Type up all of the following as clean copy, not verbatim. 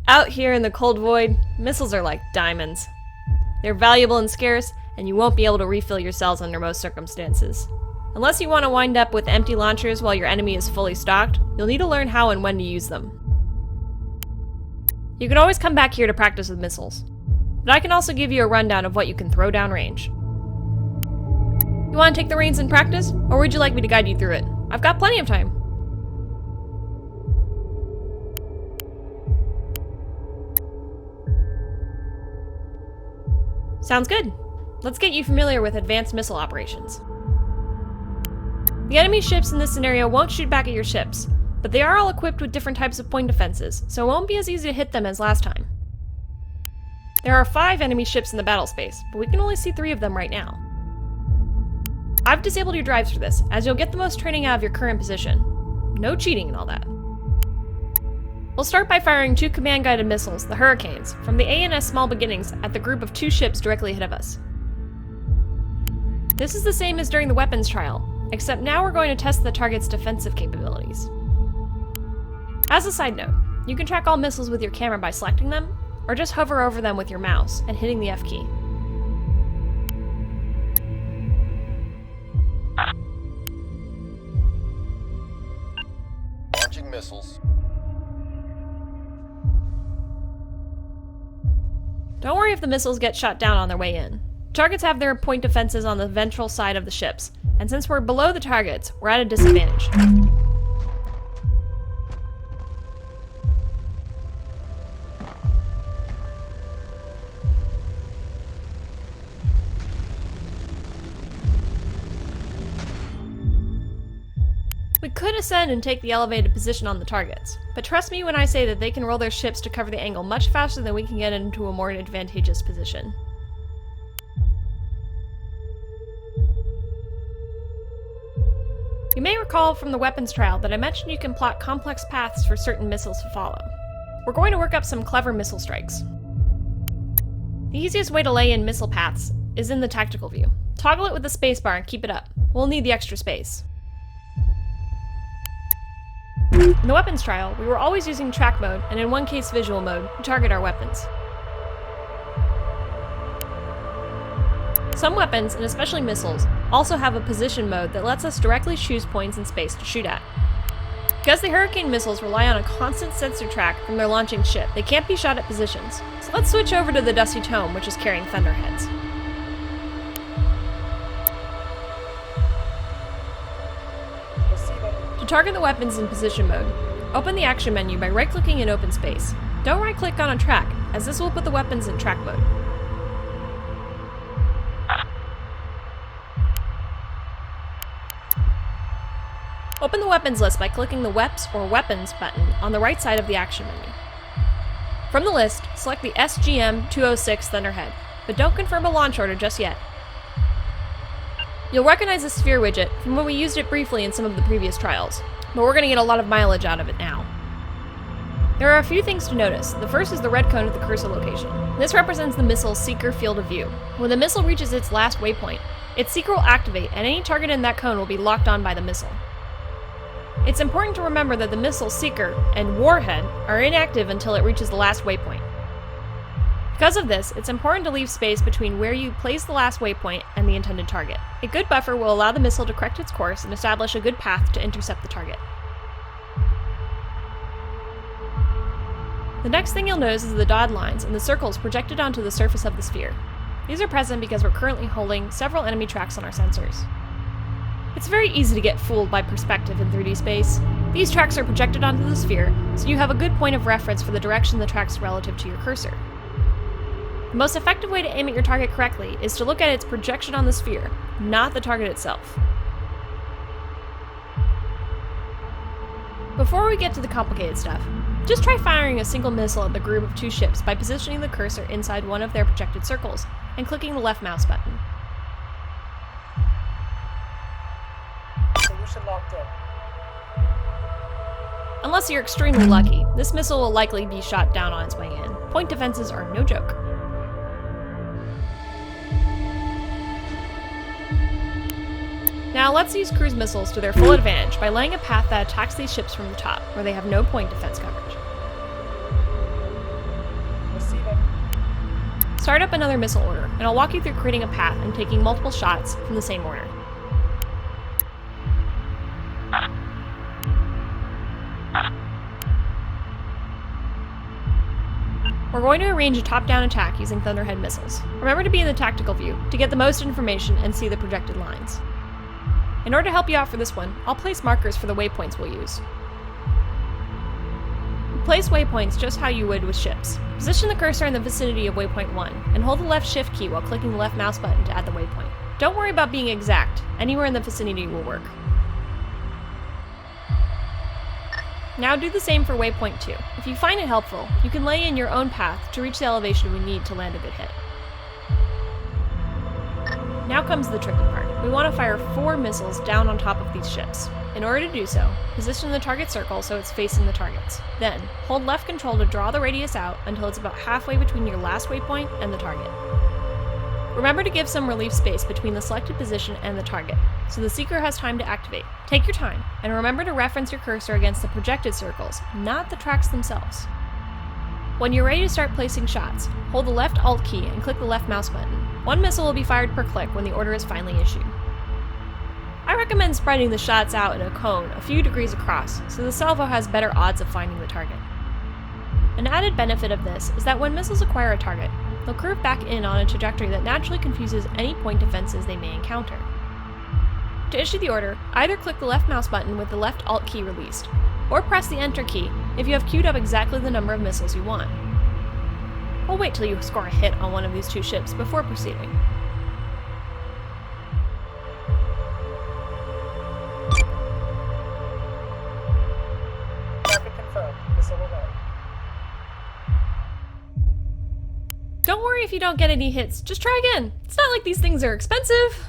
Out here in the cold void, missiles are like diamonds. They're valuable and scarce, and you won't be able to refill your cells under most circumstances. Unless you want to wind up with empty launchers while your enemy is fully stocked, you'll need to learn how and when to use them. You can always come back here to practice with missiles, but I can also give you a rundown of what you can throw downrange. You want to take the reins and practice, or would you like me to guide you through it? I've got plenty of time. Sounds good. Let's get you familiar with advanced missile operations. The enemy ships in this scenario won't shoot back at your ships, but they are all equipped with different types of point defenses, so it won't be as easy to hit them as last time. There are 5 enemy ships in the battle space, but we can only see 3 of them right now. I've disabled your drives for this, as you'll get the most training out of your current position. No cheating and all that. We'll start by firing 2 command-guided missiles, the Hurricanes, from the A&S Small Beginnings at the group of 2 ships directly ahead of us. This is the same as during the weapons trial, except now we're going to test the target's defensive capabilities. As a side note, you can track all missiles with your camera by selecting them, or just hover over them with your mouse and hitting the F key. Launching missiles. Don't worry if the missiles get shot down on their way in. Targets have their point defenses on the ventral side of the ships, and since we're below the targets, we're at a disadvantage. We could ascend and take the elevated position on the targets, but trust me when I say that they can roll their ships to cover the angle much faster than we can get into a more advantageous position. You may recall from the weapons trial that I mentioned you can plot complex paths for certain missiles to follow. We're going to work up some clever missile strikes. The easiest way to lay in missile paths is in the tactical view. Toggle it with the spacebar and keep it up. We'll need the extra space. In the weapons trial, we were always using track mode, and in one case visual mode, to target our weapons. Some weapons, and especially missiles, also have a position mode that lets us directly choose points in space to shoot at. Because the Hurricane missiles rely on a constant sensor track from their launching ship, they can't be shot at positions. So let's switch over to the Dusty Tome, which is carrying Thunderheads. To target the weapons in position mode, open the action menu by right-clicking in open space. Don't right-click on a track, as this will put the weapons in track mode. Open the weapons list by clicking the Weps or Weapons button on the right side of the action menu. From the list, select the SGM-206 Thunderhead, but don't confirm a launch order just yet. You'll recognize the sphere widget from when we used it briefly in some of the previous trials, but we're going to get a lot of mileage out of it now. There are a few things to notice. The first is the red cone at the cursor location. This represents the missile's seeker field of view. When the missile reaches its last waypoint, its seeker will activate and any target in that cone will be locked on by the missile. It's important to remember that the missile seeker and warhead are inactive until it reaches the last waypoint. Because of this, it's important to leave space between where you place the last waypoint and the intended target. A good buffer will allow the missile to correct its course and establish a good path to intercept the target. The next thing you'll notice is the dotted lines and the circles projected onto the surface of the sphere. These are present because we're currently holding several enemy tracks on our sensors. It's very easy to get fooled by perspective in 3D space. These tracks are projected onto the sphere, so you have a good point of reference for the direction the track's relative to your cursor. The most effective way to aim at your target correctly is to look at its projection on the sphere, not the target itself. Before we get to the complicated stuff, just try firing a single missile at the group of 2 ships by positioning the cursor inside one of their projected circles and clicking the left mouse button. Solution locked in. Unless you're extremely lucky, this missile will likely be shot down on its way in. Point defenses are no joke. Now let's use cruise missiles to their full advantage by laying a path that attacks these ships from the top, where they have no point defense coverage. Start up another missile order, and I'll walk you through creating a path and taking multiple shots from the same order. We're going to arrange a top-down attack using Thunderhead missiles. Remember to be in the tactical view to get the most information and see the projected lines. In order to help you out for this one, I'll place markers for the waypoints we'll use. Place waypoints just how you would with ships. Position the cursor in the vicinity of waypoint 1, and hold the left shift key while clicking the left mouse button to add the waypoint. Don't worry about being exact, anywhere in the vicinity will work. Now do the same for waypoint 2. If you find it helpful, you can lay in your own path to reach the elevation we need to land a good hit. Now comes the tricky part. We want to fire 4 missiles down on top of these ships. In order to do so, position the target circle so it's facing the targets. Then, hold left control to draw the radius out until it's about halfway between your last waypoint and the target. Remember to give some relief space between the selected position and the target, so the seeker has time to activate. Take your time, and remember to reference your cursor against the projected circles, not the tracks themselves. When you're ready to start placing shots, hold the left Alt key and click the left mouse button. 1 missile will be fired per click when the order is finally issued. I recommend spreading the shots out in a cone a few degrees across, so the salvo has better odds of finding the target. An added benefit of this is that when missiles acquire a target, they'll curve back in on a trajectory that naturally confuses any point defenses they may encounter. To issue the order, either click the left mouse button with the left Alt key released, or press the Enter key if you have queued up exactly the number of missiles you want. We'll wait till you score a hit on one of these 2 ships before proceeding. Don't worry if you don't get any hits, just try again. It's not like these things are expensive.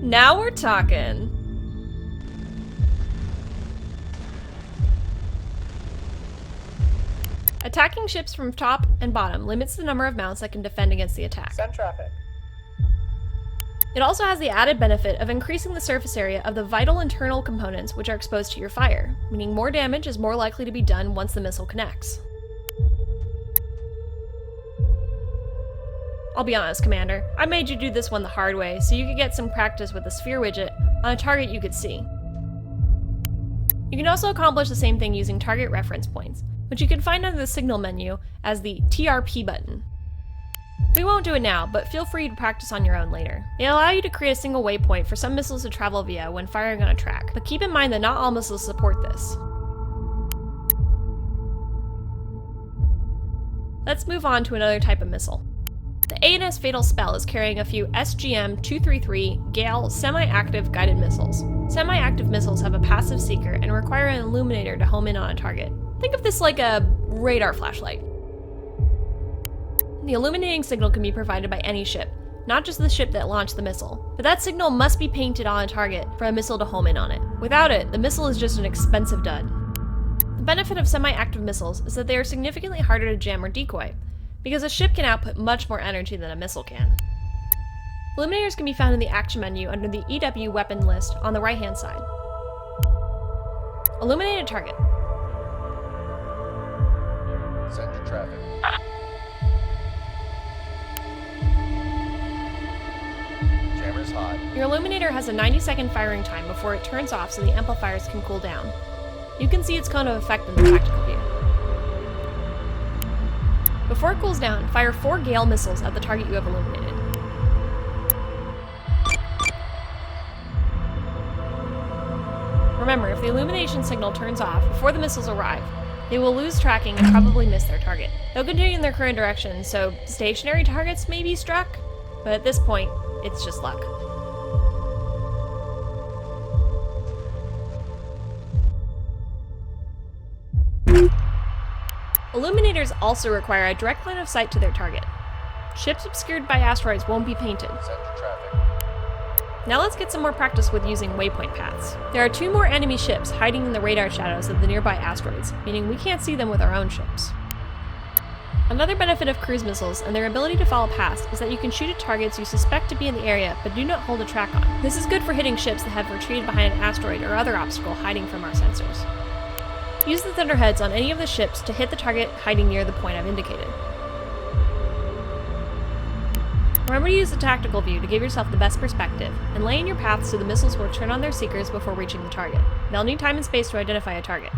Now we're talking. Attacking ships from top and bottom limits the number of mounts that can defend against the attack. Send traffic. It also has the added benefit of increasing the surface area of the vital internal components which are exposed to your fire, meaning more damage is more likely to be done once the missile connects. I'll be honest, Commander, I made you do this one the hard way so you could get some practice with the sphere widget on a target you could see. You can also accomplish the same thing using target reference points, which you can find under the signal menu as the TRP button. We won't do it now, but feel free to practice on your own later. They allow you to create a single waypoint for some missiles to travel via when firing on a track, but keep in mind that not all missiles support this. Let's move on to another type of missile. The A&S Fatal Spell is carrying a few SGM-233 Gale semi-active guided missiles. Semi-active missiles have a passive seeker and require an illuminator to home in on a target. Think of this like a radar flashlight. The illuminating signal can be provided by any ship, not just the ship that launched the missile, but that signal must be painted on a target for a missile to home in on it. Without it, the missile is just an expensive dud. The benefit of semi-active missiles is that they are significantly harder to jam or decoy, because a ship can output much more energy than a missile can. Illuminators can be found in the action menu under the EW weapon list on the right-hand side. Illuminate a target. Send your traffic. Jammer's hot. Your illuminator has a 90-second firing time before it turns off so the amplifiers can cool down. You can see its cone of effect in the tactical view. Before it cools down, fire 4 Gale missiles at the target you have illuminated. Remember, if the illumination signal turns off before the missiles arrive, they will lose tracking and probably miss their target. They'll continue in their current direction, so stationary targets may be struck, but at this point, it's just luck. Illuminators also require a direct line of sight to their target. Ships obscured by asteroids won't be painted. Send your traffic. Now let's get some more practice with using waypoint paths. There are 2 more enemy ships hiding in the radar shadows of the nearby asteroids, meaning we can't see them with our own ships. Another benefit of cruise missiles and their ability to follow past is that you can shoot at targets you suspect to be in the area but do not hold a track on. This is good for hitting ships that have retreated behind an asteroid or other obstacle hiding from our sensors. use the thunderheads on any of the ships to hit the target hiding near the point I've indicated. Remember to use the tactical view to give yourself the best perspective, and lay in your paths so the missiles will turn on their seekers before reaching the target. They'll need time and space to identify a target.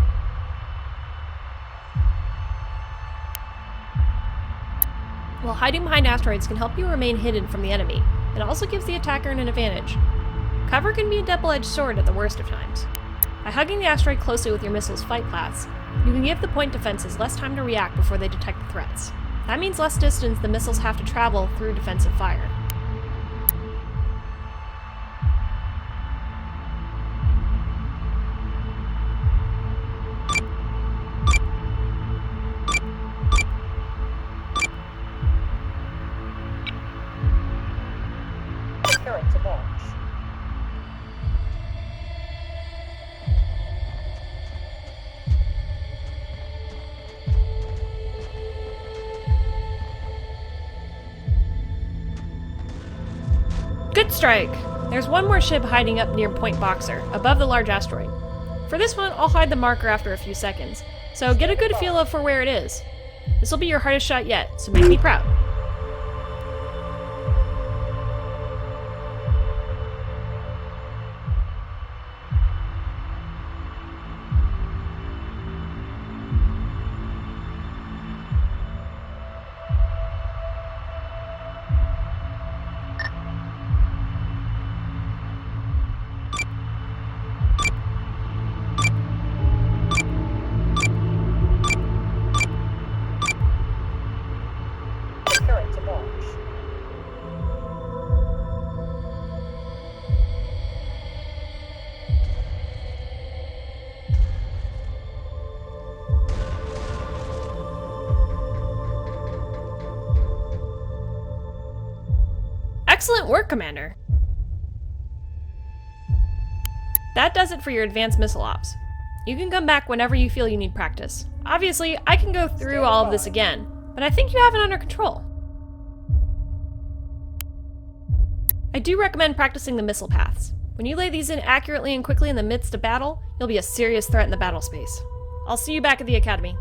While hiding behind asteroids can help you remain hidden from the enemy, it also gives the attacker an advantage. Cover can be a double-edged sword at the worst of times. By hugging the asteroid closely with your missile's flight paths, you can give the point defenses less time to react before they detect the threats. That means less distance the missiles have to travel through defensive fire. Preparing to launch. Good strike! There's one more ship hiding up near Point Boxer, above the large asteroid. For this one, I'll hide the marker after a few seconds, so get a good feel for where it is. This will be your hardest shot yet, so make me proud. Preparing to launch. Excellent work, Commander! That does it for your advanced missile ops. You can come back whenever you feel you need practice. Obviously, I can go through all of this again, but I think you have it under control. I do recommend practicing the missile paths. When you lay these in accurately and quickly in the midst of battle, you'll be a serious threat in the battle space. I'll see you back at the Academy.